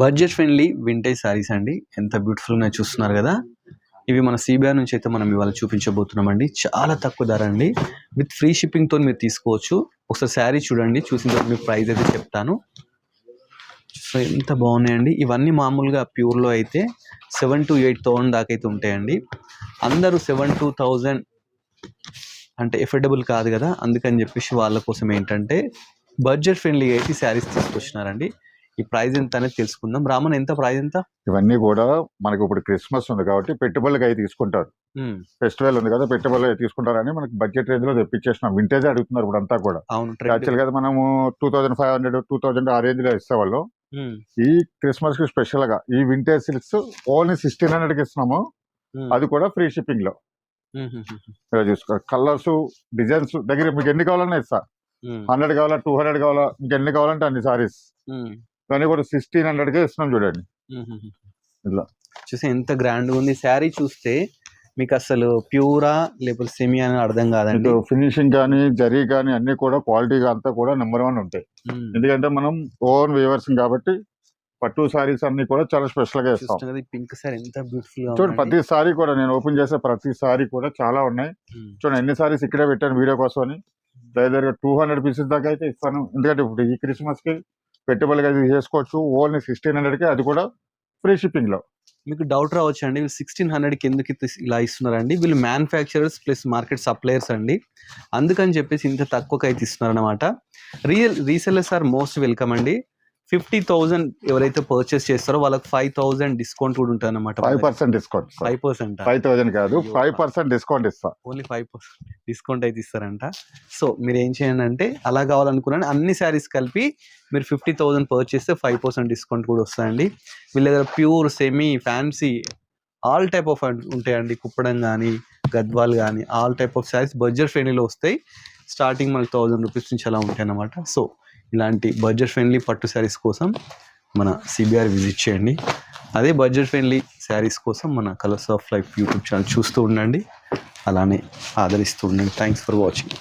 Budget friendly vintage saris అండి. ఎంత beautiful ఉన్నాయో చూస్తున్నారు కదా. ఇవి మన సిబిఆర్ నుంచి అయితే మనం ఇవాళ చూపించబోతున్నామండి. చాలా తక్కువ ధర అండి. విత్ ఫ్రీ షిప్పింగ్తో మీరు తీసుకోవచ్చు. ఒకసారి శారీ చూడండి, చూసిన తర్వాత మీకు ప్రైస్ అయితే చెప్తాను. సో ఎంత బాగున్నాయండి. ఇవన్నీ మామూలుగా ప్యూర్లో అయితే 7,000 to 8,000 దాకా అయితే ఉంటాయండి. అందరూ 7,000 అంటే ఎఫోర్డబుల్ కాదు కదా, అందుకని చెప్పేసి వాళ్ళ కోసం ఏంటంటే బడ్జెట్ ఫ్రెండ్లీ అయితే శారీస్ తీసుకొచ్చినారండి. ఈ ప్రైస్ ఎంత అనేది తెలుసుకుందాం. రామన్, ఎంత ప్రైస్ ఎంత? ఇవన్నీ కూడా మనకి ఇప్పుడు క్రిస్మస్ ఉంది కాబట్టి పెట్టుబడులకి అవి తీసుకుంటారు. ఫెస్టివల్ ఉంది కదా, పెట్టుబడులు తీసుకుంటారని మనకి బడ్జెట్ రేంజ్ లో తెప్పించేసినాం. వింటేజ్ అడుగుతున్నారు ఇప్పుడు అంతా కూడా. యాక్చువల్ గా మనము 2,500, 2,000 ఆ రేంజ్ లో ఇస్తావాళ్ళు. ఈ క్రిస్మస్ కి స్పెషల్ గా ఈ వింటేజ్ సిల్క్స్ ఓన్లీ 1,600 కి ఇస్తున్నాము. అది కూడా ఫ్రీ షిప్పింగ్ లో. చూసుకో, కలర్స్ డిజైన్స్ దగ్గర మీకు ఎన్ని కావాలన్నా ఇస్తా. 100 కావాలా, 200 కావాలా, మీకు ఎన్ని కావాలంటే అన్ని సారీస్ కానీ కూడా 1,600 కే ఇస్తున్నాం. చూడండి ఇట్లా చూసి ఎంత గ్రాండ్ ఉంది. శారీ చూస్తే మీకు అసలు ప్యూరా లేకపోతే సెమీ అని అర్థం కాదండి. ఫినిషింగ్ కానీ జరీ కానీ అన్ని కూడా క్వాలిటీగా అంతా కూడా నెంబర్ 1 ఉంటాయి. ఎందుకంటే మనం ఓన్ వీవర్స్ కాబట్టి పట్టు సారీస్ అన్ని కూడా చాలా స్పెషల్ గా ఇస్తాం. పింక్ సారీ ఎంత బ్యూటిఫుల్ గా చూడండి. ప్రతి సారీ కూడా నేను ఓపెన్ చేసే ప్రతి సారీ కూడా చాలా ఉన్నాయి. చూడండి ఎన్ని సారీస్ ఇక్కడే పెట్టాను వీడియో కోసం అని. దగ్గరగా 200 పీసెస్ దాకా అయితే ఇస్తాను. ఎందుకంటే ఇప్పుడు ఈ క్రిస్మస్ కి పెట్టుబడిగా చేసుకోవచ్చు. ఓన్లీ 1,600 కి, అది కూడా ఫ్రీ షిప్పింగ్ లో. మీకు డౌట్ రావచ్చు అండి, వీళ్ళు 1,600 కి ఎందుకు ఇలా ఇస్తున్నారండి? వీళ్ళు మ్యానుఫ్యాక్చరర్స్ ప్లస్ మార్కెట్ సప్లయర్స్ అండి. అందుకని చెప్పేసి ఇంత తక్కువకి అయితే ఇస్తున్నారు అనమాట. రీసెల్లర్స్ ఆర్ మోస్ట్ వెల్కమ్ అండి. 50,000 ఎవరైతే పర్చేస్ చేస్తారో వాళ్ళకి 5,000 డిస్కౌంట్ కూడా ఉంటుంది అనమాట. 5% డిస్కౌంట్. 5%? 5,000 కాదు, 5% డిస్కౌంట్ ఇస్తా. ఓన్లీ 5% డిస్కౌంట్ అయితే ఇస్తారంట. సో మీరు ఏం చేయండి అంటే, అలా కావాలనుకున్నాను అన్ని శారీస్ కలిపి మీరు 50,000 పర్చేస్ చేస్తే 5% డిస్కౌంట్ కూడా వస్తాయండి. వీళ్ళ దగ్గర pure, semi, fancy all type of ఉంటాయండి. కుప్పడం కానీ, గద్వాల్ కానీ all type of saris budget ఫ్రెండ్లీలో వస్తాయి. స్టార్టింగ్ మనకి 1,000 రూపీస్ నుంచి అలా ఉంటాయి అన్నమాట. సో ఇలాంటి బడ్జెట్ ఫ్రెండ్లీ పట్టు శారీస్ కోసం మన సిబిఆర్ విజిట్ చేయండి. అదే బడ్జెట్ ఫ్రెండ్లీ శారీస్ కోసం మన colours of life YouTube channel చూస్తూ ఉండండి, అలానే ఆదరిస్తూ ఉండండి. Thanks for watching.